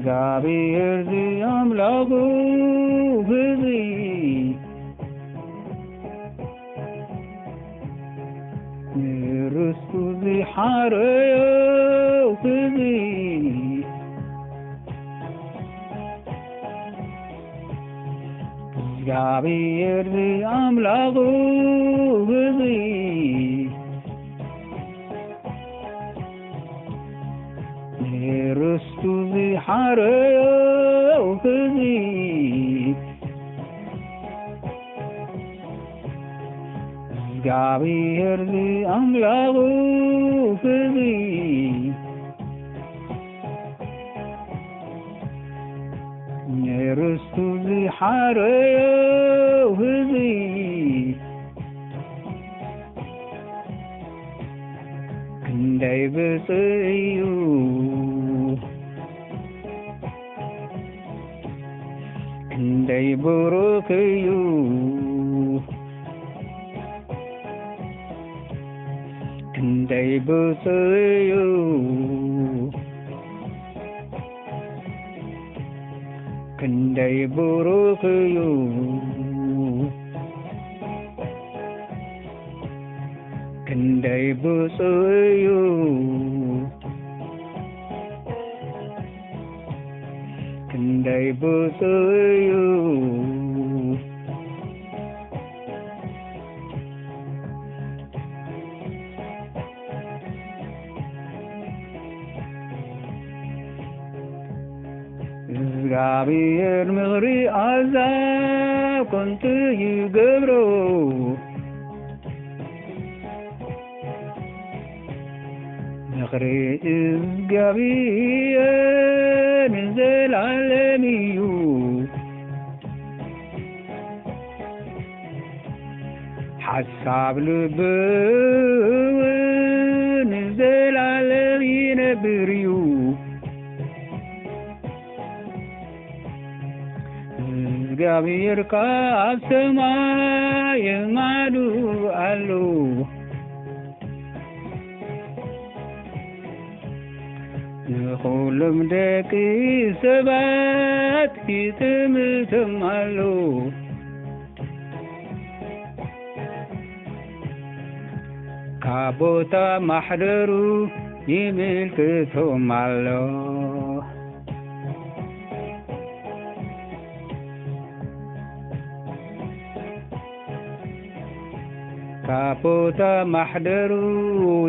እግዚአብሔር አምላኩ ሕዝቢ ርስቱ ዝሓረዮ ሕዝቢ እግዚአብሔር አምላኩ ሕዝቢ ርስቱ ዝሓረዮ ሕዝቢ እግዚአብሔር አምላኩ ሕዝቢ ርስቱ ዝሓረዮ ሕዝቢ ክንደይ ብፅእ እዩ ክንደይ ቡሩክ እዩ ክንደይ ብፅእ እዩ ክንደይ ቡሩክ እዩ ክንደይ ብፅእ እዩ ክንደይ ብፅእ እዩ እግዚአብሔር ምኽሪ አሕዛብ ከንቱ ይገብሮ ምኽሪ እግዚአብሔር ንዘላለም እዩ ሓሳብ ልቡ ንዘላለም ይነብር እዩ እግዚአብሔር ካብ ሰማይ የማሉ አሉ ንኹሎም ደቂ ሰባት ይጥምቶም አሉ ካብ ቦታ ማሕደሩ ይምልክቶም አሎ ካብ ቦታ ማሕደሩ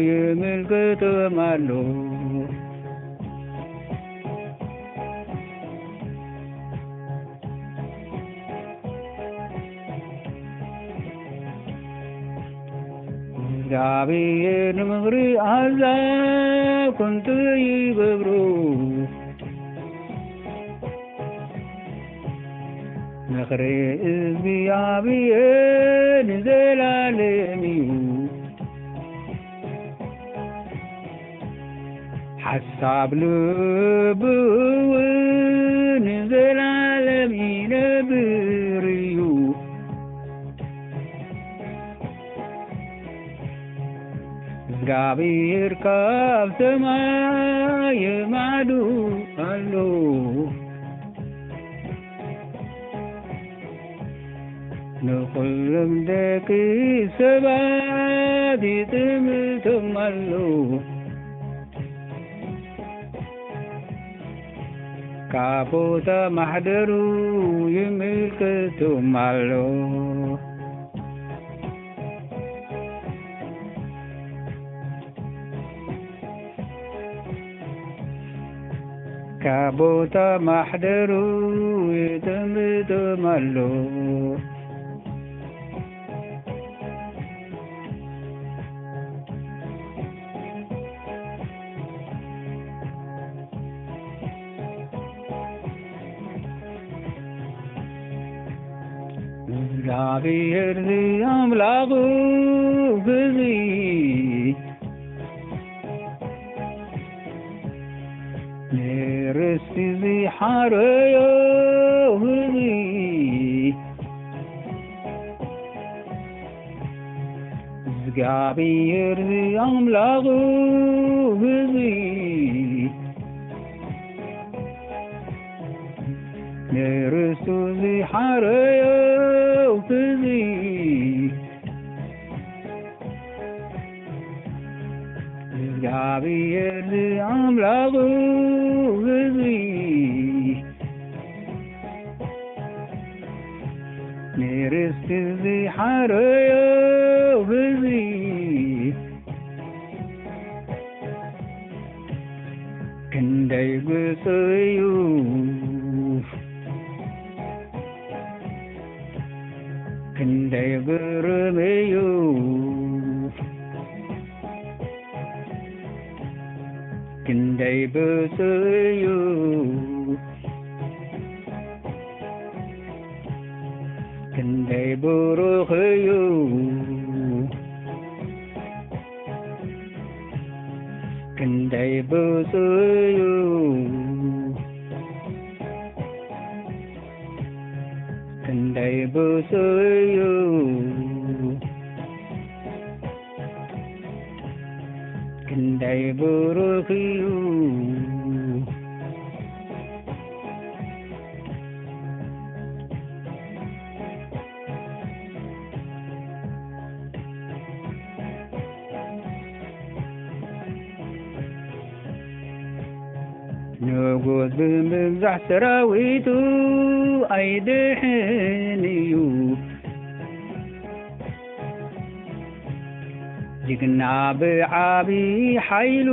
ይምልክቶም አሎ እግዚአብሔር ምኽሪ አሕዛብ ከንቱ ይገብሩ ምኽሪ እግዚአብሔር ንዘላለም እዩ ሓሳብ ልቡ ንዘላለም ይነብር እዩ እግዚአብሔር ካብ ሰማይ የማሉ አሉ ንኹሎም ደቂ ሰባት ይጥምቶም አሉ ካብ ቦታ ማሕደሩ ይምልክቶም አሎ ካብ ቦታ ማሕደሩ ይጥምቶም አሎ እግዚአብሔር አምላኩ ሕዝቢ ርስቲ ዝሓረዮ ሕዝቢ እግዚአብሔር አምላኩ ሕዝቢ ርስቲ ዝሓረዮ ህዝቢ ክንደይ ብፁዕ እዩ ክንደይ ግሩም እዩ ክንደይ ብፁዕ እዩ ክንደይ ብሩኽ እዩ ክንደይ ብፁዕ እዩ ክንደይ ብፁዕ እዩ ክንደይ ብሩኽ እዩ ንጉስ ብምብዛሕ ሰራዊቱ ኣይድሕን እዩ ጅግና ብዓብዪ ሓይሉ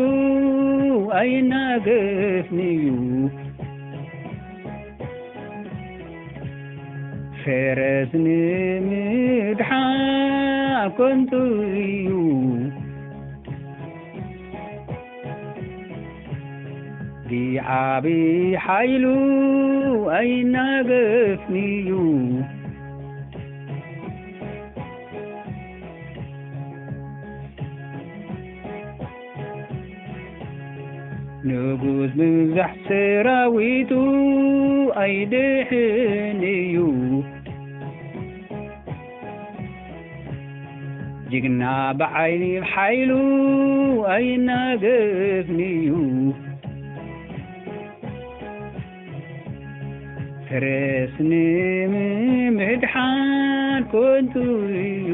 ኣይናገፍን እዩ ፈረስ ንምድሓን ከንቱ እዩ ብዓብዪ ሓይሉ ኣይናገፍን እዩ ንጉስ ብምብዛሕ ሰራዊቱ ኣይድሕን እዩ ጅግና ብዓይኒ ሓይሉ ኣይናገፍን እዩ ፈረስ ንምድሓን ከንቱ እዩ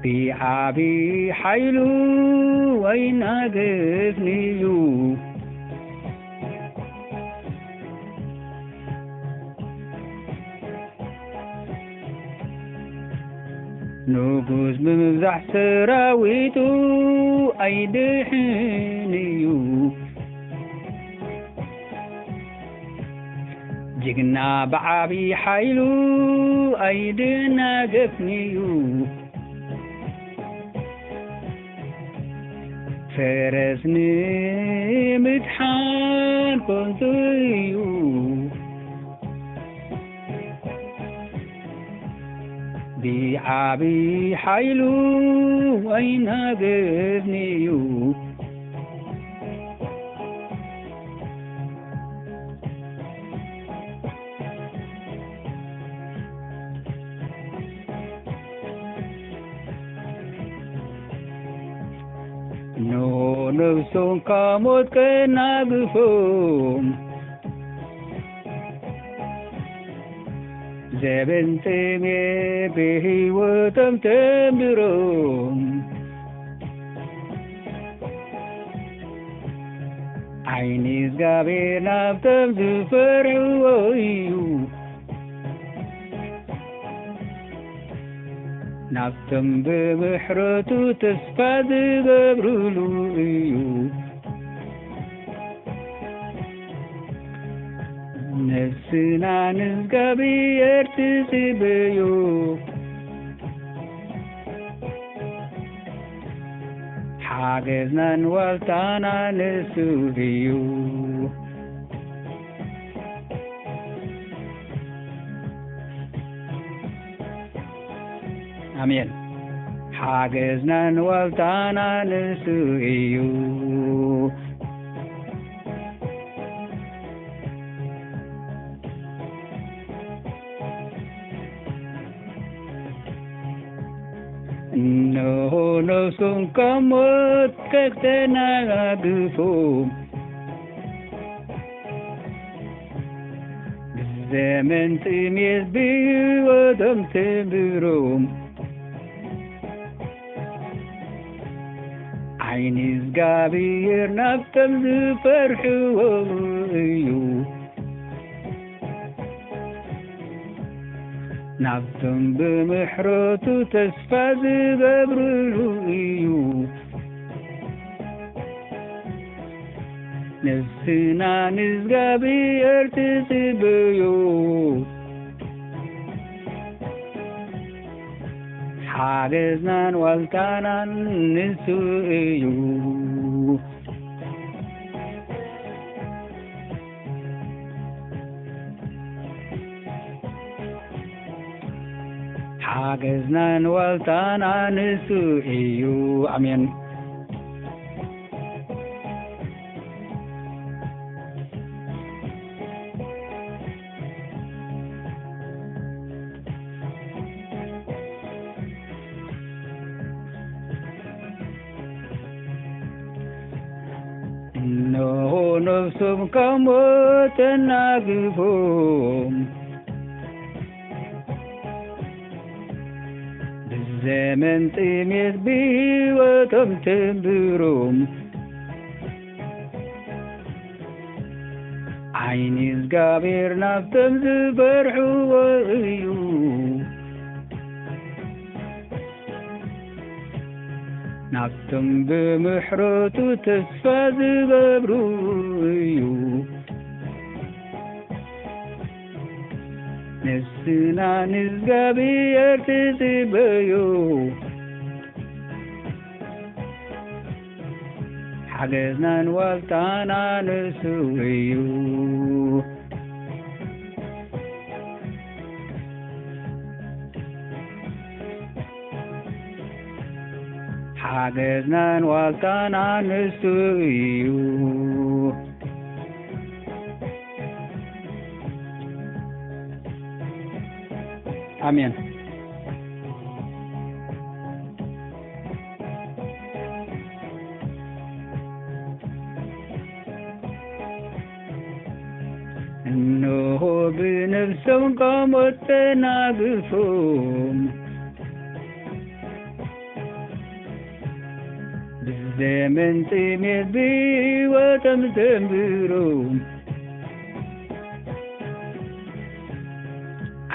ብዓብዪ ሓይሉ ኣይናገፍን እዩ ንጉስ ብምብዛሕ ሰራዊቱ ኣይድሕን እዩ ጅግና ብዓብዪ ሓይሉ ኣይናገፍን እዩ ፈረስ ንምድሓን ከንቱ እዩ ብዓብዪ ሓይሉ ኣይናገፍን እዩ ነፍሶም ካብ ሞት ከናግፎም ዘበን ጥሜት ብህይወቶም ተንብሮም ዓይኒ እግዚአብሔር ናብቶም ዝፈርሕዎ እዩ ናብቶም ብምሕረቱ ተስፋ ዝገብርሉ እዩ ነፍስና ንእግዚአብሔር ትጽበዩ ሓገዝናን ዋልታና ንሱ እዩ አሜን ሓገዝናን ዋልታና ንሱ እዩ እነሆ ነፍሱን ካብ ሞት ከተናግፎም ዘመን ጥሜት ብህይወቶም ተንብሮም ዓይኒ እግዚአብሔር ናብቶም ዝፈርሕዎ እዩ ናብቶም ብምሕረቱ ተስፋ ዝገብርሉ እዩ ነፍስና ንእግዚአብሔር ትጽበዮ ሓገዝናን ዋልታናን ንሱ እዩ ሓገዝናን ዋልታናን ንሱ እዩ አሜን እነሆ ነፍሶም ካብ ሞት ተናግፎም ብዘመን ጥሜት ብሕይወቶም ተንብሮም ዓይኒ እግዚአብሔር ናብቶም ዝፈርሕዎ እዩ ናብቶም ብምሕረቱ ተስፋ ዝገብሩ እዩ ነፍስና ንእግዚአብሔር ትጽበዮ ሓገዝናን ዋልታናን ንሱ እዩ ሓገዝናን ዋልታናን ንሱ እዩ አሜን እነሆ ብነፍሶም ካብ ሞት ተናግፎም ብዘመን ጥሜት ብሕይወቶም ተንብሮም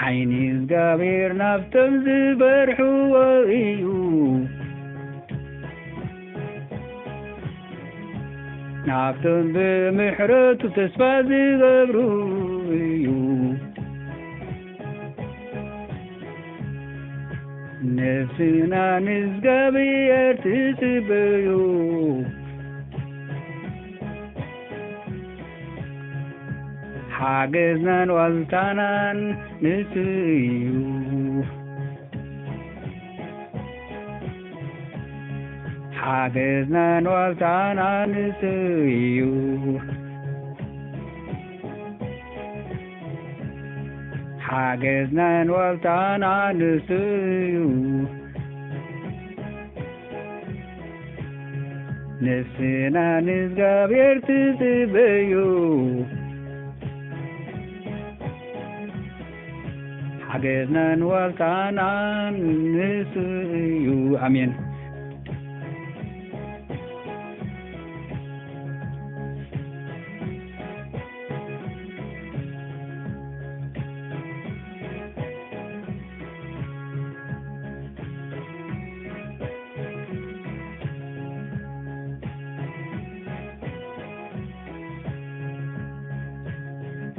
ዓይኒ እግዚአብሔር ናብቶም ዝፈርሕዎ እዩ ናብቶም ብምሕረቱ ተስፋ ዝገብሩ እዩ ነፍስና ንእግዚአብሔር ትጽበዮ ሓገዝናን ዋልታናን ንሱ እዩ ሓገዝናን ዋልታናን ንሱ እዩ ሓገዝናን ዋልታናን ንሱ እዩ ነፍስና ንእግዚአብሔር ትጽበዮ ሓገዝናን ዋልታናን ንሱ እዩ አሜን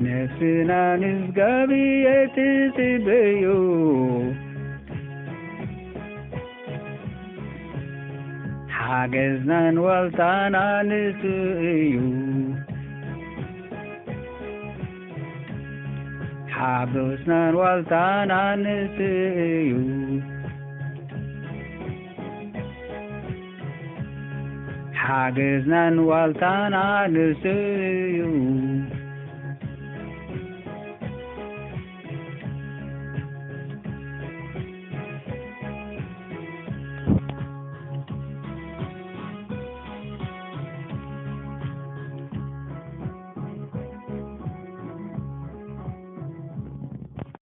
ነፍስና ንእግዚአብሔር ትጽበዮ ሓገዝናን ዋልታናን ንሱ እዩ ሓጎስናን ዋልታናን ንሱ እዩ ሓገዝናን ዋልታናን ንሱ እዩ